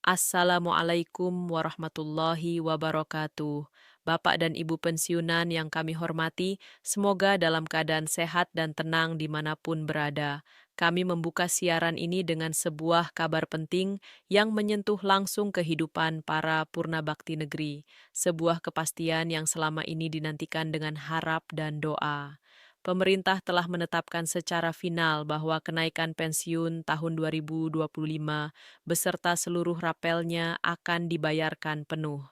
Assalamualaikum warahmatullahi wabarakatuh. Bapak dan Ibu pensiunan yang kami hormati, semoga dalam keadaan sehat dan tenang dimanapun berada. Kami membuka siaran ini dengan sebuah kabar penting yang menyentuh langsung kehidupan para purna bakti negeri. Sebuah kepastian yang selama ini dinantikan dengan harap dan doa. Pemerintah telah menetapkan secara final bahwa kenaikan pensiun tahun 2025 beserta seluruh rapelnya akan dibayarkan penuh.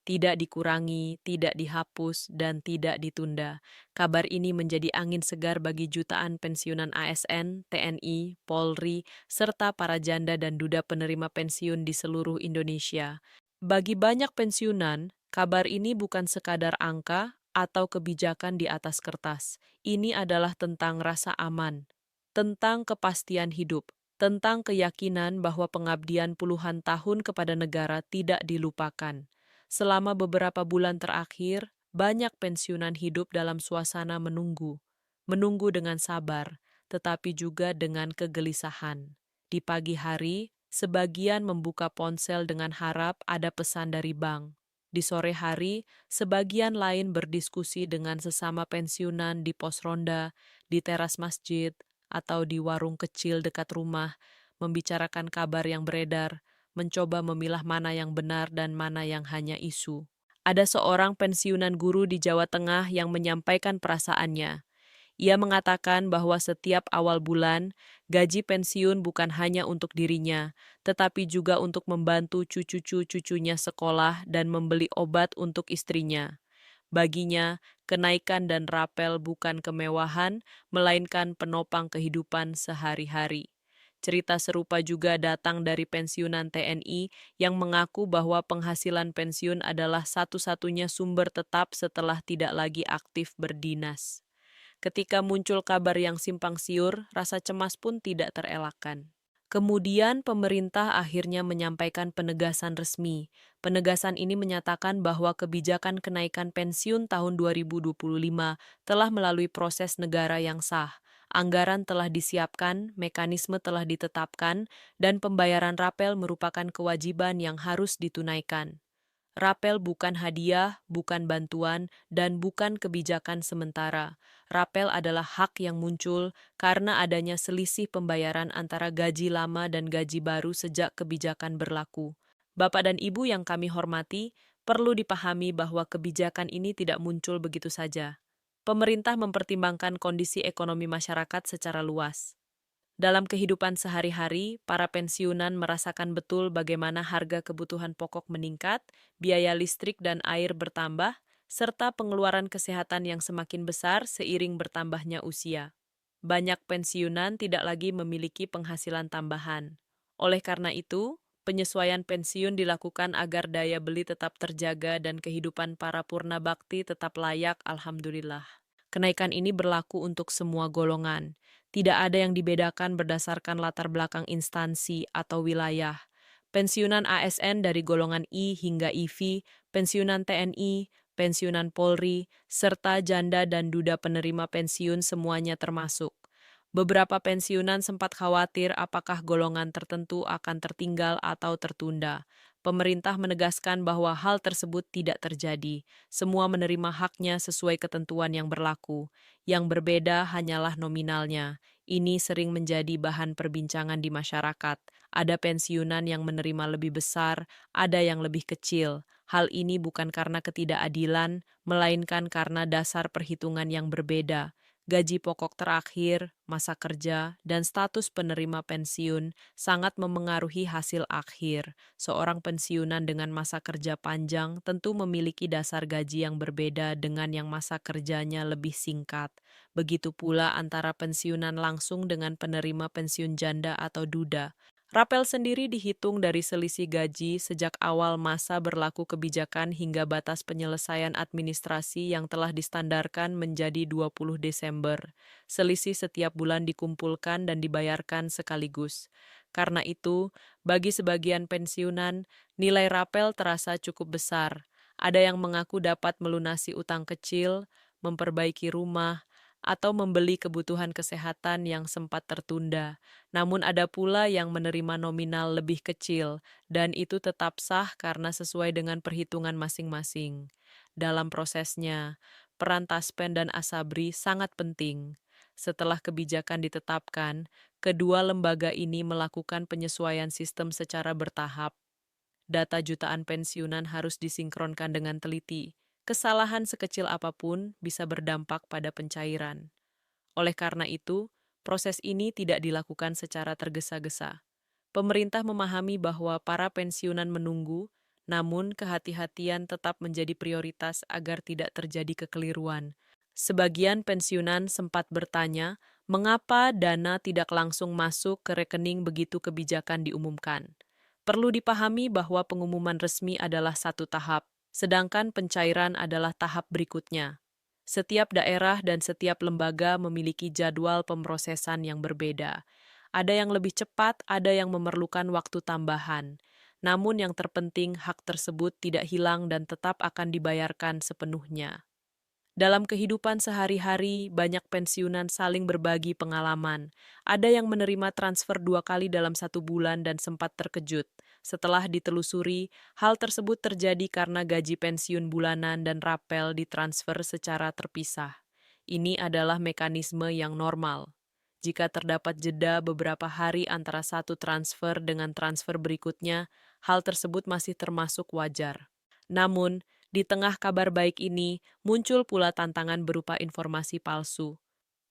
Tidak dikurangi, tidak dihapus, dan tidak ditunda. Kabar ini menjadi angin segar bagi jutaan pensiunan ASN, TNI, Polri, serta para janda dan duda penerima pensiun di seluruh Indonesia. Bagi banyak pensiunan, kabar ini bukan sekadar angka atau kebijakan di atas kertas. Ini adalah tentang rasa aman, tentang kepastian hidup, tentang keyakinan bahwa pengabdian puluhan tahun kepada negara tidak dilupakan. Selama beberapa bulan terakhir, banyak pensiunan hidup dalam suasana menunggu. Menunggu dengan sabar, tetapi juga dengan kegelisahan. Di pagi hari, sebagian membuka ponsel dengan harap ada pesan dari bank. Di sore hari, sebagian lain berdiskusi dengan sesama pensiunan di pos ronda, di teras masjid, atau di warung kecil dekat rumah, membicarakan kabar yang beredar, mencoba memilah mana yang benar dan mana yang hanya isu. Ada seorang pensiunan guru di Jawa Tengah yang menyampaikan perasaannya. Ia mengatakan bahwa setiap awal bulan, gaji pensiun bukan hanya untuk dirinya, tetapi juga untuk membantu cucu-cucunya sekolah dan membeli obat untuk istrinya. Baginya, kenaikan dan rapel bukan kemewahan, melainkan penopang kehidupan sehari-hari. Cerita serupa juga datang dari pensiunan TNI yang mengaku bahwa penghasilan pensiun adalah satu-satunya sumber tetap setelah tidak lagi aktif berdinas. Ketika muncul kabar yang simpang siur, rasa cemas pun tidak terelakkan. Kemudian pemerintah akhirnya menyampaikan penegasan resmi. Penegasan ini menyatakan bahwa kebijakan kenaikan pensiun tahun 2025 telah melalui proses negara yang sah. Anggaran telah disiapkan, mekanisme telah ditetapkan, dan pembayaran rapel merupakan kewajiban yang harus ditunaikan. Rapel bukan hadiah, bukan bantuan, dan bukan kebijakan sementara. Rapel adalah hak yang muncul karena adanya selisih pembayaran antara gaji lama dan gaji baru sejak kebijakan berlaku. Bapak dan Ibu yang kami hormati, perlu dipahami bahwa kebijakan ini tidak muncul begitu saja. Pemerintah mempertimbangkan kondisi ekonomi masyarakat secara luas. Dalam kehidupan sehari-hari, para pensiunan merasakan betul bagaimana harga kebutuhan pokok meningkat, biaya listrik dan air bertambah, serta pengeluaran kesehatan yang semakin besar seiring bertambahnya usia. Banyak pensiunan tidak lagi memiliki penghasilan tambahan. Oleh karena itu, penyesuaian pensiun dilakukan agar daya beli tetap terjaga dan kehidupan para purna bakti tetap layak, alhamdulillah. Kenaikan ini berlaku untuk semua golongan. Tidak ada yang dibedakan berdasarkan latar belakang instansi atau wilayah. Pensiunan ASN dari golongan I hingga IV, pensiunan TNI, pensiunan Polri, serta janda dan duda penerima pensiun semuanya termasuk. Beberapa pensiunan sempat khawatir apakah golongan tertentu akan tertinggal atau tertunda. Pemerintah menegaskan bahwa hal tersebut tidak terjadi. Semua menerima haknya sesuai ketentuan yang berlaku. Yang berbeda hanyalah nominalnya. Ini sering menjadi bahan perbincangan di masyarakat. Ada pensiunan yang menerima lebih besar, ada yang lebih kecil. Hal ini bukan karena ketidakadilan, melainkan karena dasar perhitungan yang berbeda. Gaji pokok terakhir, masa kerja, dan status penerima pensiun sangat memengaruhi hasil akhir. Seorang pensiunan dengan masa kerja panjang tentu memiliki dasar gaji yang berbeda dengan yang masa kerjanya lebih singkat. Begitu pula antara pensiunan langsung dengan penerima pensiun janda atau duda. Rapel sendiri dihitung dari selisih gaji sejak awal masa berlaku kebijakan hingga batas penyelesaian administrasi yang telah distandarkan menjadi 20 Desember. Selisih setiap bulan dikumpulkan dan dibayarkan sekaligus. Karena itu, bagi sebagian pensiunan, nilai rapel terasa cukup besar. Ada yang mengaku dapat melunasi utang kecil, memperbaiki rumah, atau membeli kebutuhan kesehatan yang sempat tertunda. Namun ada pula yang menerima nominal lebih kecil, dan itu tetap sah karena sesuai dengan perhitungan masing-masing. Dalam prosesnya, peran Taspen dan Asabri sangat penting. Setelah kebijakan ditetapkan, kedua lembaga ini melakukan penyesuaian sistem secara bertahap. Data jutaan pensiunan harus disinkronkan dengan teliti. Kesalahan sekecil apapun bisa berdampak pada pencairan. Oleh karena itu, proses ini tidak dilakukan secara tergesa-gesa. Pemerintah memahami bahwa para pensiunan menunggu, namun kehati-hatian tetap menjadi prioritas agar tidak terjadi kekeliruan. Sebagian pensiunan sempat bertanya, mengapa dana tidak langsung masuk ke rekening begitu kebijakan diumumkan. Perlu dipahami bahwa pengumuman resmi adalah satu tahap, sedangkan pencairan adalah tahap berikutnya. Setiap daerah dan setiap lembaga memiliki jadwal pemrosesan yang berbeda. Ada yang lebih cepat, ada yang memerlukan waktu tambahan. Namun yang terpenting, hak tersebut tidak hilang dan tetap akan dibayarkan sepenuhnya. Dalam kehidupan sehari-hari, banyak pensiunan saling berbagi pengalaman. Ada yang menerima transfer 2 kali dalam 1 bulan dan sempat terkejut. Setelah ditelusuri, hal tersebut terjadi karena gaji pensiun bulanan dan rapel ditransfer secara terpisah. Ini adalah mekanisme yang normal. Jika terdapat jeda beberapa hari antara satu transfer dengan transfer berikutnya, hal tersebut masih termasuk wajar. Namun, di tengah kabar baik ini, muncul pula tantangan berupa informasi palsu,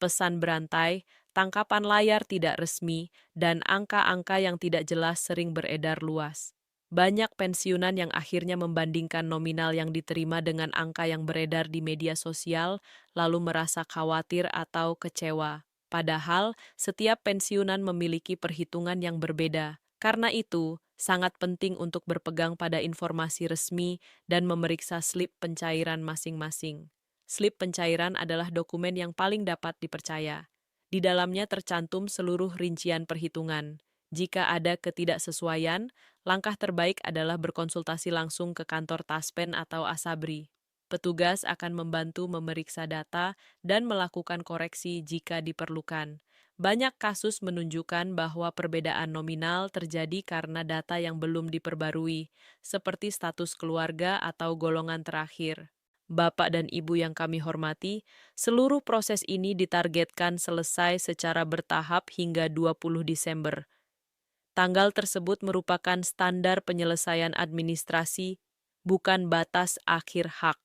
pesan berantai, tangkapan layar tidak resmi, dan angka-angka yang tidak jelas sering beredar luas. Banyak pensiunan yang akhirnya membandingkan nominal yang diterima dengan angka yang beredar di media sosial, lalu merasa khawatir atau kecewa. Padahal, setiap pensiunan memiliki perhitungan yang berbeda. Karena itu, sangat penting untuk berpegang pada informasi resmi dan memeriksa slip pencairan masing-masing. Slip pencairan adalah dokumen yang paling dapat dipercaya. Di dalamnya tercantum seluruh rincian perhitungan. Jika ada ketidaksesuaian, langkah terbaik adalah berkonsultasi langsung ke kantor Taspen atau Asabri. Petugas akan membantu memeriksa data dan melakukan koreksi jika diperlukan. Banyak kasus menunjukkan bahwa perbedaan nominal terjadi karena data yang belum diperbarui, seperti status keluarga atau golongan terakhir. Bapak dan Ibu yang kami hormati, seluruh proses ini ditargetkan selesai secara bertahap hingga 20 Desember. Tanggal tersebut merupakan standar penyelesaian administrasi, bukan batas akhir hak.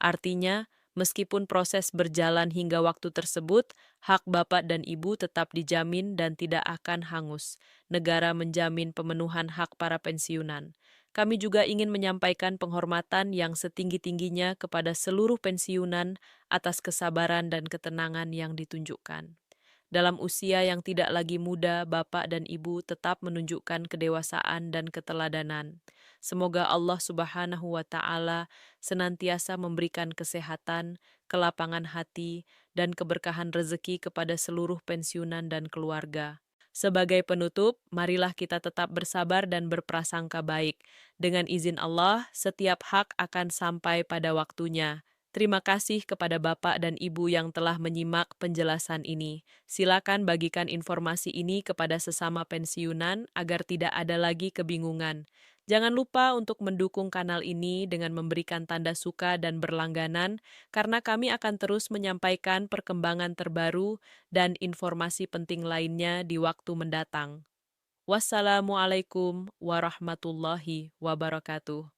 Artinya, meskipun proses berjalan hingga waktu tersebut, hak Bapak dan Ibu tetap dijamin dan tidak akan hangus. Negara menjamin pemenuhan hak para pensiunan. Kami juga ingin menyampaikan penghormatan yang setinggi-tingginya kepada seluruh pensiunan atas kesabaran dan ketenangan yang ditunjukkan. Dalam usia yang tidak lagi muda, Bapak dan Ibu tetap menunjukkan kedewasaan dan keteladanan. Semoga Allah Subhanahu wa Ta'ala senantiasa memberikan kesehatan, kelapangan hati, dan keberkahan rezeki kepada seluruh pensiunan dan keluarga. Sebagai penutup, marilah kita tetap bersabar dan berprasangka baik. Dengan izin Allah, setiap hak akan sampai pada waktunya. Terima kasih kepada Bapak dan Ibu yang telah menyimak penjelasan ini. Silakan bagikan informasi ini kepada sesama pensiunan agar tidak ada lagi kebingungan. Jangan lupa untuk mendukung kanal ini dengan memberikan tanda suka dan berlangganan, karena kami akan terus menyampaikan perkembangan terbaru dan informasi penting lainnya di waktu mendatang. Wassalamualaikum warahmatullahi wabarakatuh.